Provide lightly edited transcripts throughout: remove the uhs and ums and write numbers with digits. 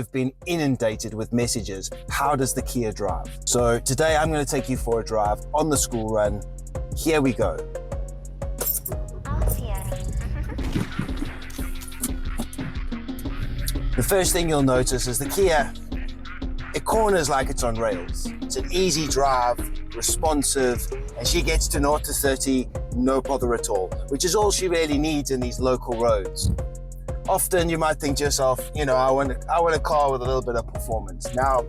have been inundated with messages. How does the Kia drive? So today I'm going to take you for a drive on the school run. Here we go. The first thing you'll notice is the Kia, it corners like it's on rails. It's an easy drive, responsive, and she gets to 0 to 30, no bother at all, which is all she really needs in these local roads. Often you might think to yourself, you know, I want a car with a little bit of performance. Now,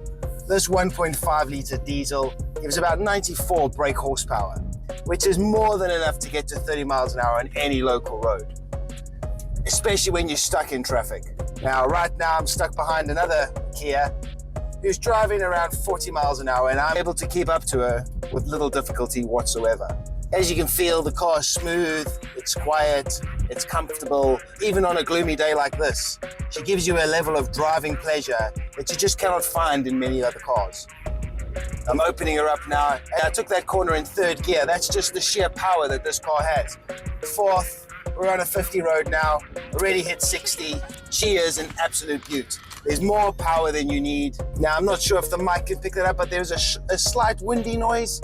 this 1.5 litre diesel gives about 94 brake horsepower, which is more than enough to get to 30 miles an hour on any local road, especially when you're stuck in traffic. Now, right now I'm stuck behind another Kia who's driving around 40 miles an hour, and I'm able to keep up to her with little difficulty whatsoever. As you can feel, the car is smooth, it's quiet, it's comfortable, even on a gloomy day like this. She gives you a level of driving pleasure that you just cannot find in many other cars. I'm opening her up now, and I took that corner in 3rd gear. That's just the sheer power that this car has. 4th, we're on a 50 road now, already hit 60. She is an absolute beaut. There's more power than you need. Now, I'm not sure if the mic can pick that up, but there's a slight windy noise,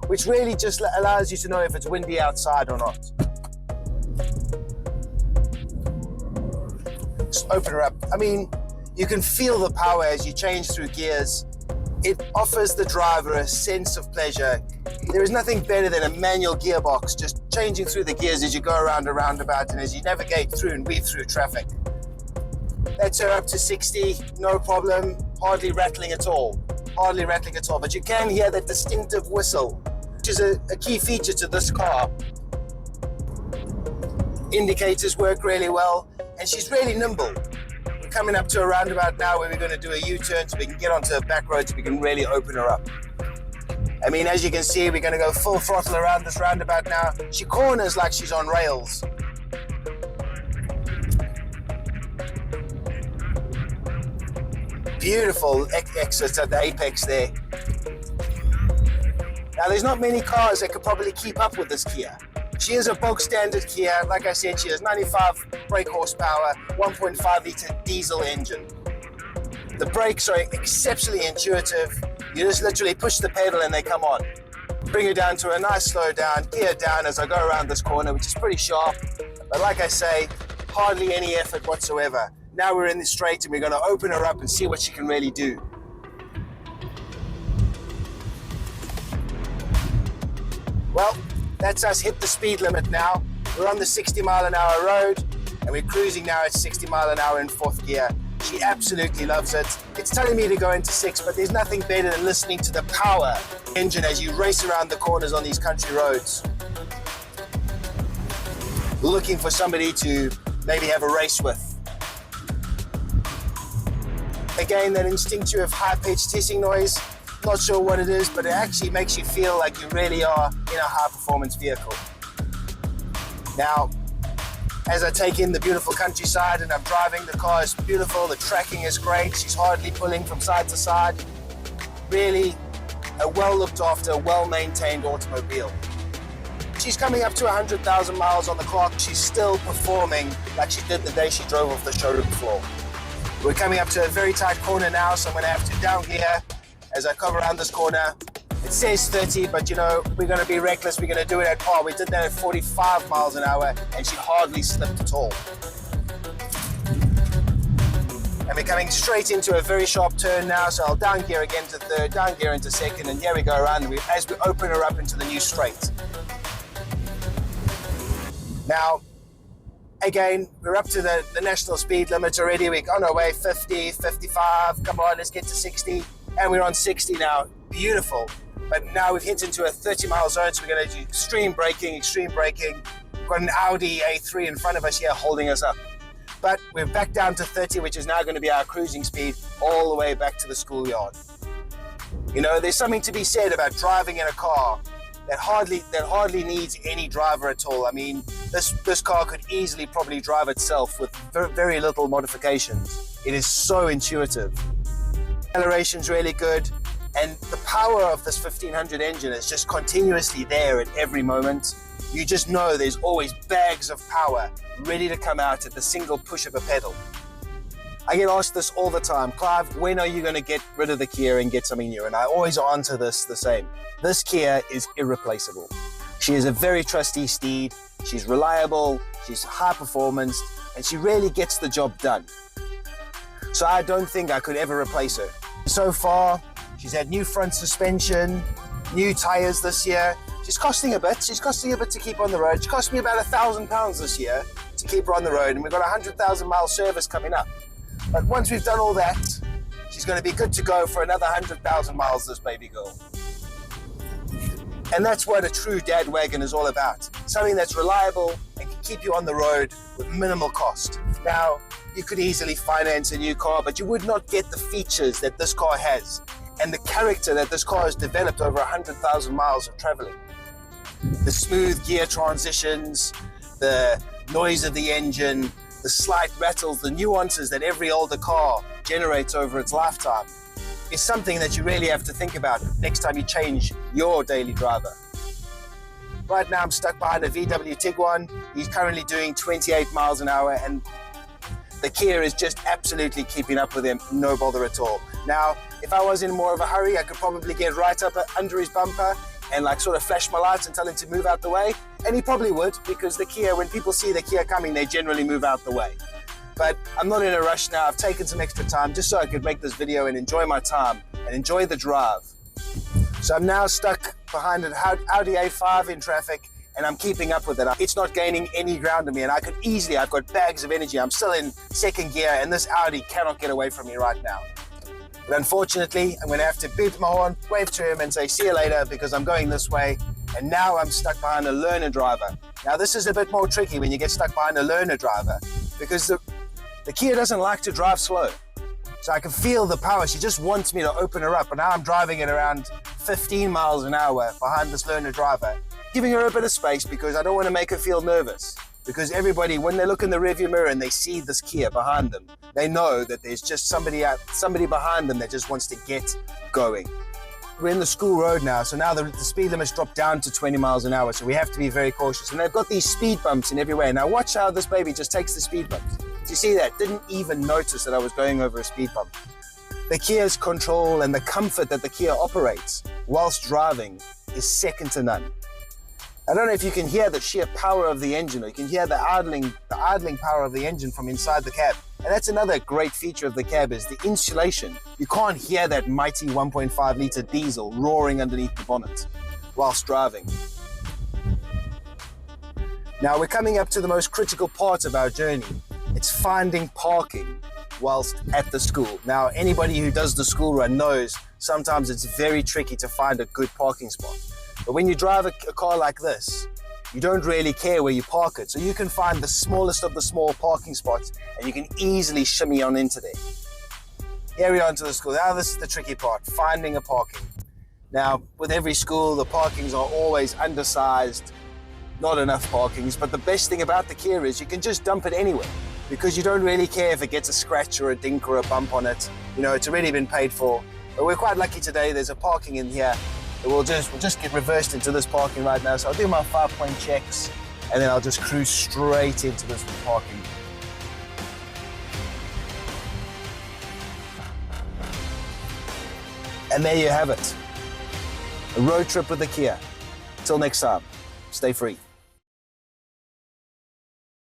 which really just allows you to know if it's windy outside or not. Just open her up. I mean, you can feel the power as you change through gears. It offers the driver a sense of pleasure. There is nothing better than a manual gearbox, just changing through the gears as you go around a roundabout and as you navigate through and weave through traffic. That's her up to 60, no problem, hardly rattling at all. Hardly rattling at all, but you can hear that distinctive whistle, which is a key feature to this car. Indicators work really well, and she's really nimble. We're coming up to a roundabout now where we're going to do a U-turn so we can get onto a back road so we can really open her up. I mean, as you can see, we're going to go full throttle around this roundabout now. She corners like she's on rails. Beautiful exit at the apex there. Now, there's not many cars that could probably keep up with this Kia. She is a bog standard Kia. Like I said, she has 95 brake horsepower, 1.5 litre diesel engine. The brakes are exceptionally intuitive. You just literally push the pedal and they come on. Bring her down to a nice slow down, gear down as I go around this corner, which is pretty sharp. But like I say, hardly any effort whatsoever. Now we're in the straight and we're going to open her up and see what she can really do. Well, that's us hit the speed limit now. We're on the 60 mile an hour road and we're cruising now at 60 mile an hour in 4th gear. She absolutely loves it. It's telling me to go into 6, but there's nothing better than listening to the power engine as you race around the corners on these country roads. Looking for somebody to maybe have a race with. Again, that instinctive high-pitched hissing noise, not sure what it is, but it actually makes you feel like you really are in a high-performance vehicle. Now, as I take in the beautiful countryside and I'm driving, the car is beautiful, the tracking is great, she's hardly pulling from side to side. Really a well-looked after, well-maintained automobile. She's coming up to 100,000 miles on the clock. She's still performing like she did the day she drove off the showroom floor. We're coming up to a very tight corner now, so I'm going to have to down gear as I come around this corner. It says 30, but you know, we're going to be reckless. We're going to do it at par. We did that at 45 miles an hour, and she hardly slipped at all. And we're coming straight into a very sharp turn now, so I'll down gear again to 3rd, down gear into 2nd, and here we go around as we open her up into the new straight. Now, again, we're up to the national speed limit already. We're on our way, 50, 55, come on, let's get to 60. And we're on 60 now, beautiful. But now we've hit into a 30 mile zone, so we're gonna do extreme braking. We've got an Audi A3 in front of us here holding us up. But we're back down to 30, which is now gonna be our cruising speed all the way back to the schoolyard. You know, there's something to be said about driving in a car that hardly needs any driver at all. I mean, this car could easily probably drive itself with very little modifications. It is so intuitive. Acceleration's really good, and the power of this 1500 engine is just continuously there at every moment. You just know there's always bags of power ready to come out at the single push of a pedal. I get asked this all the time, Clive, when are you going to get rid of the Kia and get something new? And I always answer this the same. This Kia is irreplaceable. She is a very trusty steed. She's reliable, she's high performance, and she really gets the job done. So I don't think I could ever replace her. So far, she's had new front suspension, new tires this year. She's costing a bit. She's costing a bit to keep on the road. She cost me about £1,000 this year to keep her on the road, and we've got a 100,000 mile service coming up. But once we've done all that, she's going to be good to go for another 100,000 miles, this baby girl. And that's what a true dad wagon is all about. Something that's reliable and can keep you on the road with minimal cost. Now, you could easily finance a new car, but you would not get the features that this car has and the character that this car has developed over 100,000 miles of traveling. The smooth gear transitions, the noise of the engine, the slight rattles, the nuances that every older car generates over its lifetime is something that you really have to think about next time you change your daily driver. Right now I'm stuck behind a VW Tiguan. He's currently doing 28 miles an hour and the Kia is just absolutely keeping up with him, no bother at all. Now, if I was in more of a hurry, I could probably get right up under his bumper and like sort of flash my lights and tell him to move out the way. And he probably would, because the Kia, when people see the Kia coming, they generally move out the way. But I'm not in a rush now. I've taken some extra time just so I could make this video and enjoy my time and enjoy the drive. So I'm now stuck behind an Audi A5 in traffic and I'm keeping up with it. It's not gaining any ground on me and I could easily, I've got bags of energy. I'm still in second gear and this Audi cannot get away from me right now. But unfortunately, I'm going to have to beep my horn, wave to him and say, see you later, because I'm going this way. And now I'm stuck behind a learner driver. Now this is a bit more tricky when you get stuck behind a learner driver, because the Kia doesn't like to drive slow. So I can feel the power. She just wants me to open her up. And now I'm driving at around 15 miles an hour behind this learner driver, giving her a bit of space because I don't want to make her feel nervous. Because everybody, when they look in the rearview mirror and they see this Kia behind them, they know that there's just somebody behind them that just wants to get going. We're in the school road now, so now the speed limit's dropped down to 20 miles an hour, so we have to be very cautious. And they've got these speed bumps in every way. Now watch how this baby just takes the speed bumps. Do you see that? Didn't even notice that I was going over a speed bump. The Kia's control and the comfort that the Kia operates whilst driving is second to none. I don't know if you can hear the sheer power of the engine, or you can hear the idling power of the engine from inside the cab. And that's another great feature of the cab, is the insulation. You can't hear that mighty 1.5 litre diesel roaring underneath the bonnet whilst driving. Now we're coming up to the most critical part of our journey. It's finding parking whilst at the school. Now anybody who does the school run knows sometimes it's very tricky to find a good parking spot. But when you drive a car like this, you don't really care where you park it. So you can find the smallest of the small parking spots and you can easily shimmy on into there. Here we are into the school. Now this is the tricky part, finding a parking. Now with every school, the parkings are always undersized, not enough parkings. But the best thing about the Kia is you can just dump it anywhere, because you don't really care if it gets a scratch or a dink or a bump on it. You know, it's already been paid for. But we're quite lucky today. There's a parking in here. We'll just get reversed into this parking right now. So I'll do my 5-point checks and then I'll just cruise straight into this parking. And there you have it. A road trip with the Kia. Till next time, stay free.